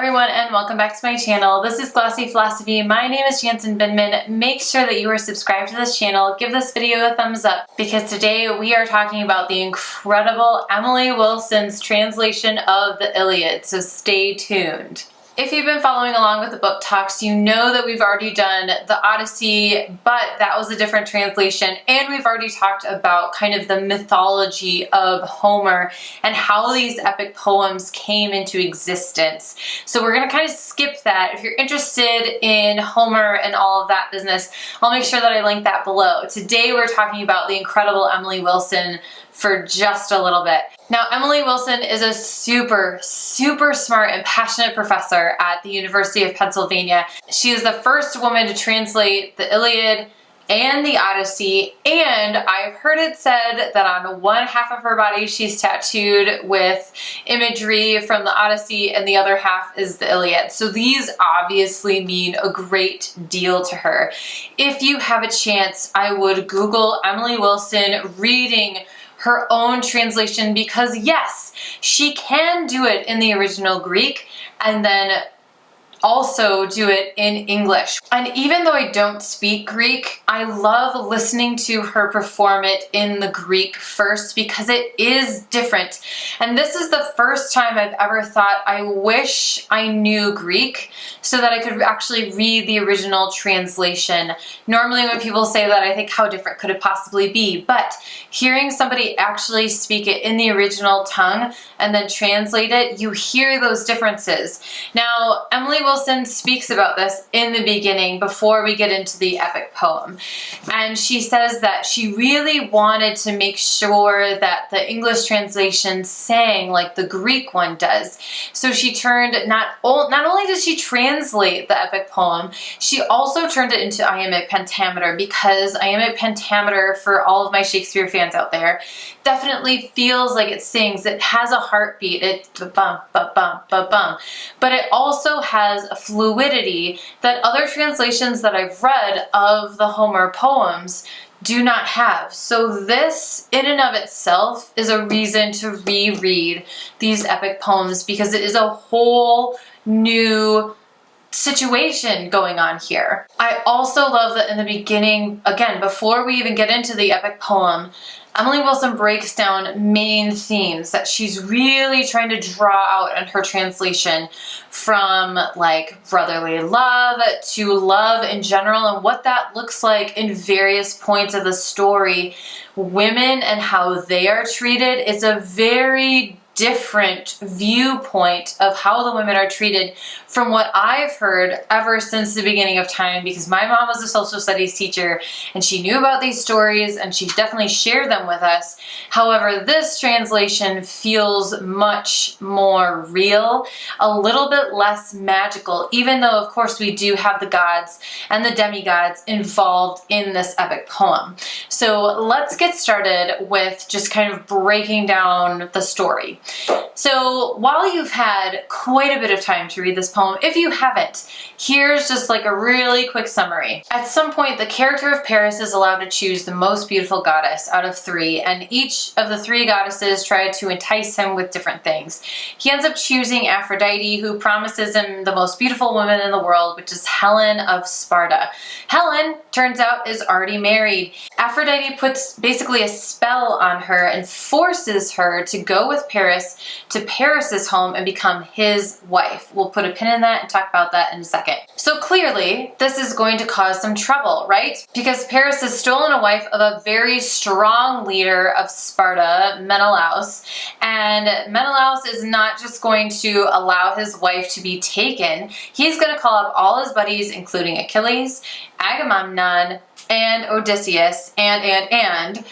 everyone and welcome back to my channel. This is Glossy Philosophy. My name is Jansen Binman. Make sure that you are subscribed to this channel. Give this video a thumbs up because today we are talking about the incredible Emily Wilson's translation of the Iliad, so stay tuned. If you've been following along with the book talks, you know that we've already done the Odyssey, but that was a different translation, and we've already talked about kind of the mythology of Homer and how these epic poems came into existence. So we're going to kind of skip that. If you're interested in Homer and all of that business, I'll make sure that I link that below. Today we're talking about the incredible Emily Wilson for just a little bit. Now, Emily Wilson is a super smart and passionate professor at the University of Pennsylvania. She is the first woman to translate the Iliad and the Odyssey, and I've heard it said that on one half of her body she's tattooed with imagery from the Odyssey and the other half is the Iliad. So these obviously mean a great deal to her. If you have a chance, I would Google Emily Wilson reading her own translation, because yes, she can do it in the original Greek and then also do it in English. And even though I don't speak Greek, I love listening to her perform it in the Greek first because it is different. And this is the first time I've ever thought, I wish I knew Greek so that I could actually read the original translation. Normally when people say that, I think, how different could it possibly be? But hearing somebody actually speak it in the original tongue and then translate it, you hear those differences. Now, Emily Wilson speaks about this in the beginning before we get into the epic poem. And she says that she really wanted to make sure that the English translation sang like the Greek one does. So she turned, not only did she translate the epic poem, she also turned it into iambic pentameter, because iambic pentameter, for all of my Shakespeare fans out there, definitely feels like it sings. It has a heartbeat. It ba-bum, ba-bum, ba-bum. But it also has a fluidity that other translations that I've read of the Homer poems do not have. So this, in and of itself, is a reason to reread these epic poems, because it is a whole new situation going on here. I also love that in the beginning, again, before we even get into the epic poem, Emily Wilson breaks down main themes that she's really trying to draw out in her translation, from like brotherly love to love in general and what that looks like in various points of the story. Women and how they are treated is a very different viewpoint of how the women are treated from what I've heard ever since the beginning of time, because my mom was a social studies teacher and she knew about these stories and she definitely shared them with us. However, this translation feels much more real, a little bit less magical, even though of course we do have the gods and the demigods involved in this epic poem. So let's get started with just kind of breaking down the story. So while you've had quite a bit of time to read this poem, if you haven't, here's just like a really quick summary. At some point, the character of Paris is allowed to choose the most beautiful goddess out of three, and each of the three goddesses try to entice him with different things. He ends up choosing Aphrodite, who promises him the most beautiful woman in the world, which is Helen of Sparta. Helen, turns out, is already married. Aphrodite puts basically a spell on her and forces her to go with Paris to Paris's home and become his wife. We'll put a pin in that and talk about that in a second. So clearly, this is going to cause some trouble, right? Because Paris has stolen a wife of a very strong leader of Sparta, Menelaus, and Menelaus is not just going to allow his wife to be taken. He's going to call up all his buddies, including Achilles, Agamemnon, and Odysseus, and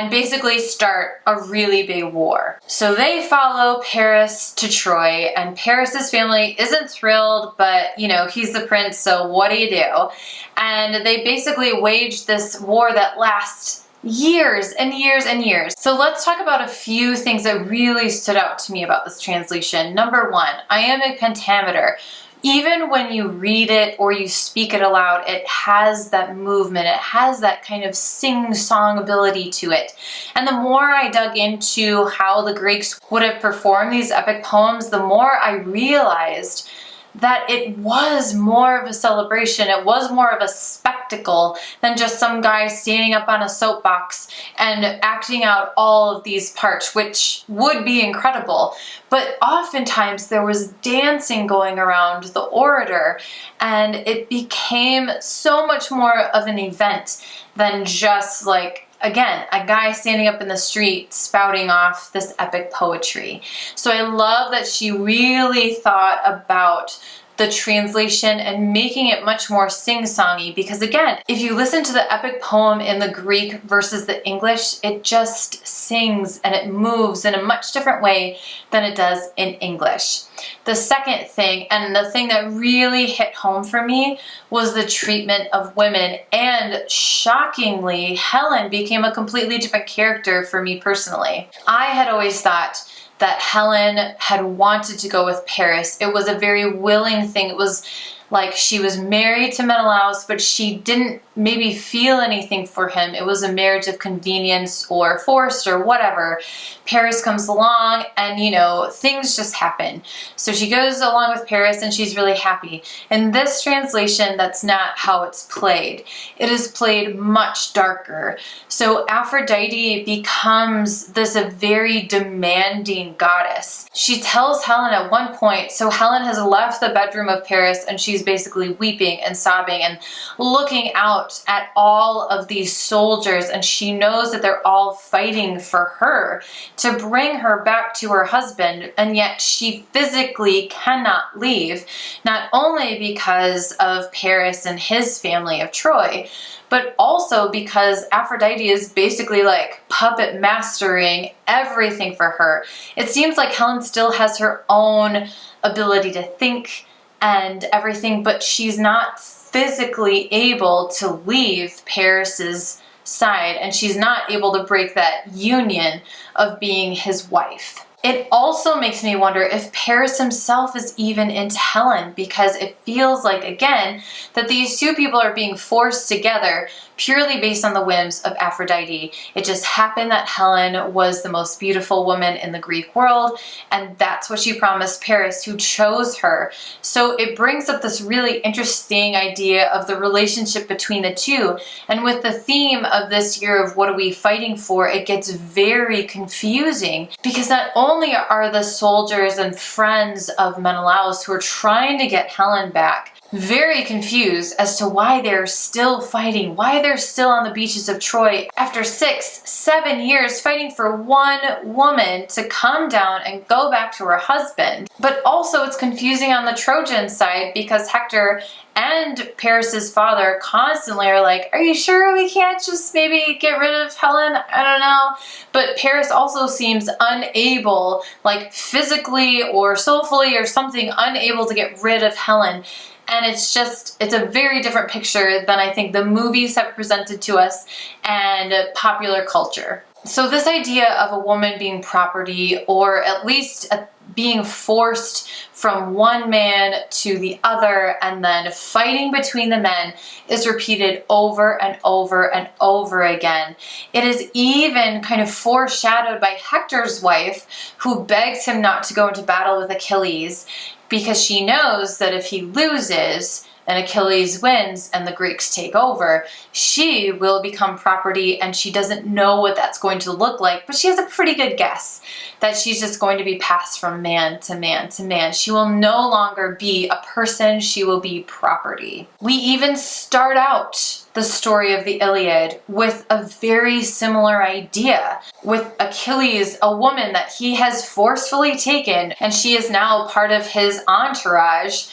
basically start a really big war. So they follow Paris to Troy, and Paris's family isn't thrilled, but you know, he's the prince, so what do you do? And they basically wage this war that lasts years and years and years. So let's talk about a few things that really stood out to me about this translation. Number one, iambic pentameter. even when you read it or you speak it aloud, it has that movement, it has that kind of sing-song ability to it. And the more I dug into how the Greeks would have performed these epic poems, the more I realized that it was more of a celebration, it was more of a spectacle than just some guy standing up on a soapbox and acting out all of these parts, which would be incredible. But oftentimes there was dancing going around the orator, and it became so much more of an event than just like, again, a guy standing up in the street spouting off this epic poetry. So I love that she really thought about the translation and making it much more sing-songy, because again, if you listen to the epic poem in the Greek versus the English, it just sings and it moves in a much different way than it does in English. The second thing, and the thing that really hit home for me, was the treatment of women, and shockingly, Helen became a completely different character for me personally. I had always thought that Helen had wanted to go with Paris. It was a very willing thing. It was like she was married to Menelaus, but she didn't maybe feel anything for him. It was a marriage of convenience or forced or whatever. Paris comes along and, you know, things just happen. So she goes along with Paris and she's really happy. In this translation, that's not how it's played. It is played much darker. So Aphrodite becomes this a very demanding goddess. She tells Helen at one point, so Helen has left the bedroom of Paris and she's basically weeping and sobbing and looking out at all of these soldiers, and she knows that they're all fighting for her to bring her back to her husband, and yet she physically cannot leave, not only because of Paris and his family of Troy, but also because Aphrodite is basically like puppet mastering everything for her. It seems like Helen still has her own ability to think and everything, but she's not physically able to leave Paris's side, and she's not able to break that union of being his wife. It also makes me wonder if Paris himself is even into Helen, because it feels like, again, that these two people are being forced together purely based on the whims of Aphrodite. It just happened that Helen was the most beautiful woman in the Greek world, and that's what she promised Paris, who chose her. So it brings up this really interesting idea of the relationship between the two. And with the theme of this year of what are we fighting for, it gets very confusing, because not only are the soldiers and friends of Menelaus who are trying to get Helen back very confused as to why they're still fighting, why they're still on the beaches of Troy after 6-7 years fighting for one woman to come down and go back to her husband. But also it's confusing on the Trojan side, because Hector and Paris's father constantly are like, are you sure we can't just maybe get rid of Helen? I don't know. But Paris also seems unable, like physically or soulfully or something, unable to get rid of Helen. And it's a very different picture than I think the movies have presented to us and popular culture. So this idea of a woman being property, or at least being forced from one man to the other and then fighting between the men, is repeated over and over and over again. It is even kind of foreshadowed by Hector's wife, who begs him not to go into battle with Achilles, because she knows that if he loses and Achilles wins and the Greeks take over, she will become property, and she doesn't know what that's going to look like, but she has a pretty good guess that she's just going to be passed from man to man to man. She will no longer be a person, she will be property. We even start out the story of the Iliad with a very similar idea, with Achilles, a woman that he has forcefully taken, and she is now part of his entourage.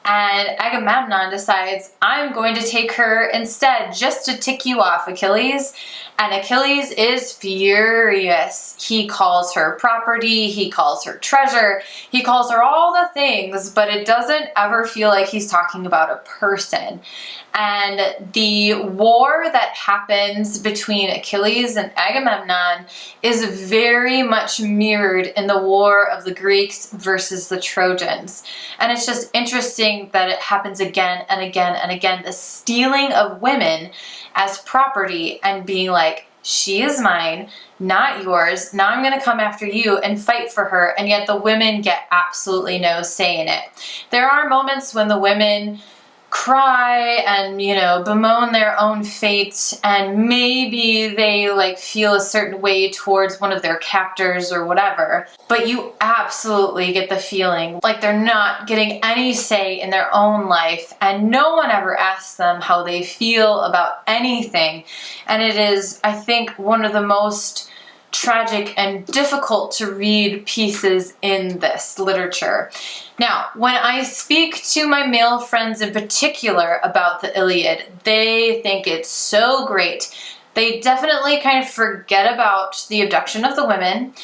And Agamemnon decides, I'm going to take her instead, just to tick you off, Achilles. And Achilles is furious. He calls her property, he calls her treasure, he calls her all the things, but it doesn't ever feel like he's talking about a person. And the war that happens between Achilles and Agamemnon is very much mirrored in the war of the Greeks versus the Trojans. And it's just interesting something that it happens again and again and again, the stealing of women as property and being like, she is mine, not yours. Now I'm going to come after you and fight for her. And yet the women get absolutely no say in it. There are moments when the women cry and, you know, bemoan their own fate, and maybe they like feel a certain way towards one of their captors or whatever, but you absolutely get the feeling like they're not getting any say in their own life, and no one ever asks them how they feel about anything. And it is, I think, one of the most tragic and difficult to read pieces in this literature. Now, when I speak to my male friends in particular about the Iliad, they think it's so great. They definitely kind of forget about the abduction of the women,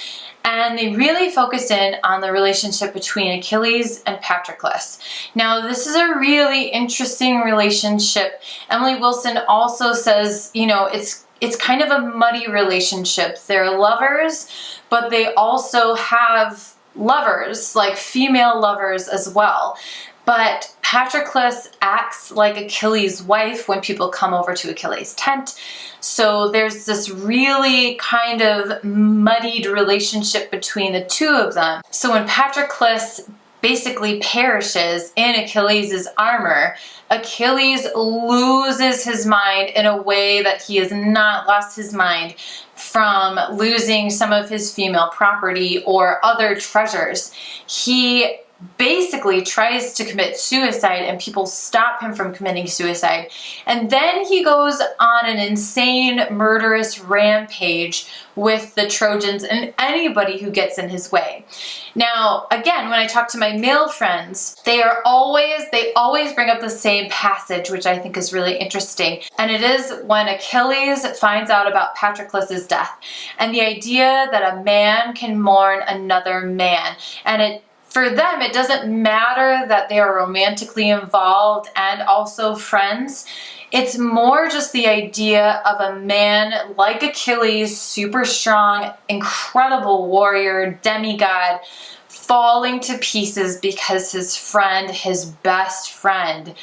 and they really focus in on the relationship between Achilles and Patroclus. Now, this is a really interesting relationship. Emily Wilson also says, you know, it's kind of a muddy relationship. They're lovers, but they also have lovers, like female lovers as well. But Patroclus acts like Achilles' wife when people come over to Achilles' tent. So there's this really kind of muddied relationship between the two of them. So when Patroclus basically perishes in Achilles' armor, Achilles loses his mind in a way that he has not lost his mind from losing some of his female property or other treasures. He basically tries to commit suicide and people stop him from committing suicide. And then he goes on an insane murderous rampage with the Trojans and anybody who gets in his way. Now, again, when I talk to my male friends, they always bring up the same passage, which I think is really interesting. And it is when Achilles finds out about Patroclus's death and the idea that a man can mourn another man. And for them, it doesn't matter that they are romantically involved and also friends. It's more just the idea of a man like Achilles, super strong, incredible warrior, demigod, falling to pieces because his friend, his best friend,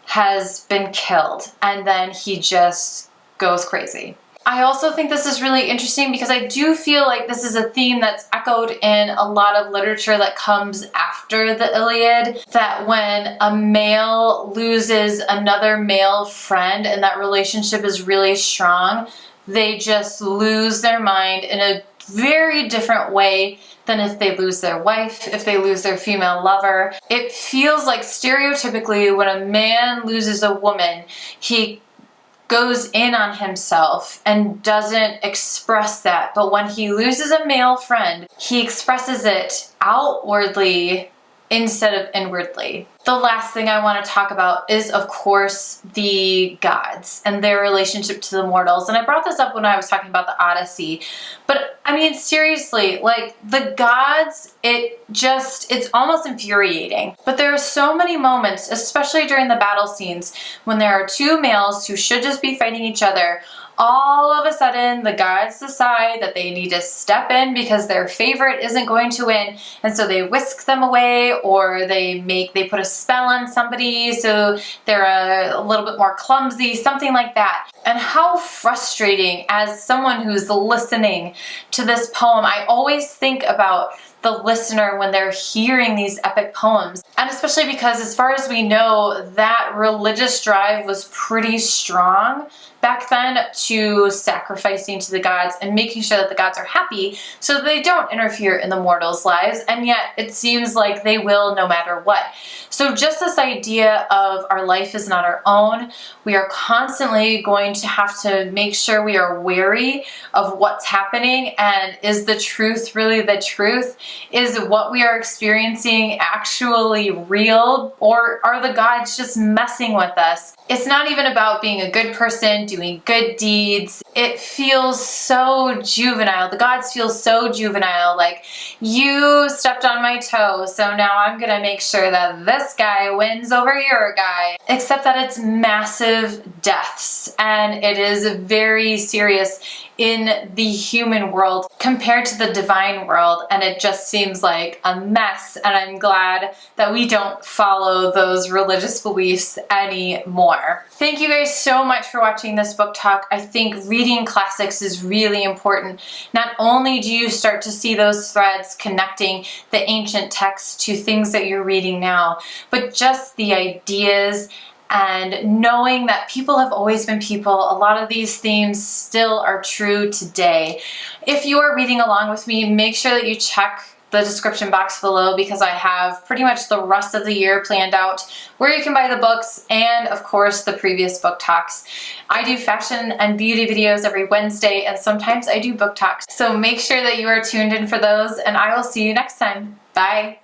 has been killed. And then he just goes crazy. I also think this is really interesting because I do feel like this is a theme that's echoed in a lot of literature that comes after the Iliad, that when a male loses another male friend and that relationship is really strong, they just lose their mind in a very different way than if they lose their wife, if they lose their female lover. It feels like stereotypically when a man loses a woman, he goes in on himself and doesn't express that. But when he loses a male friend, he expresses it outwardly instead of inwardly. The last thing I want to talk about is, of course, the gods and their relationship to the mortals. And I brought this up when I was talking about the Odyssey. But I mean, seriously, like the gods, it's almost infuriating. But there are so many moments, especially during the battle scenes, when there are two males who should just be fighting each other. All of a sudden, the gods decide that they need to step in because their favorite isn't going to win, and so they whisk them away, or they put a spell on somebody so they're a little bit more clumsy, something like that. And how frustrating, as someone who's listening to this poem, I always think about the listener when they're hearing these epic poems. And especially because, as far as we know, that religious drive was pretty strong back then, to sacrificing to the gods and making sure that the gods are happy so that they don't interfere in the mortals' lives, and yet it seems like they will no matter what. So just this idea of our life is not our own, we are constantly going to have to make sure we are wary of what's happening, and is the truth really the truth? Is what we are experiencing actually real, or are the gods just messing with us? It's not even about being a good person, doing good deeds. It feels so juvenile. The gods feel so juvenile, like, you stepped on my toe, so now I'm gonna make sure that this guy wins over your guy. Except that it's massive deaths, and it is very serious in the human world compared to the divine world, and it just seems like a mess, and I'm glad that we don't follow those religious beliefs anymore. Thank you guys so much for watching this book talk. I think reading classics is really important. Not only do you start to see those threads connecting the ancient texts to things that you're reading now, but just the ideas and knowing that people have always been people. A lot of these themes still are true today. If you are reading along with me, make sure that you check the description box below, because I have pretty much the rest of the year planned out where you can buy the books and, of course, the previous book talks. I do fashion and beauty videos every Wednesday, and sometimes I do book talks. So make sure that you are tuned in for those, and I will see you next time. Bye.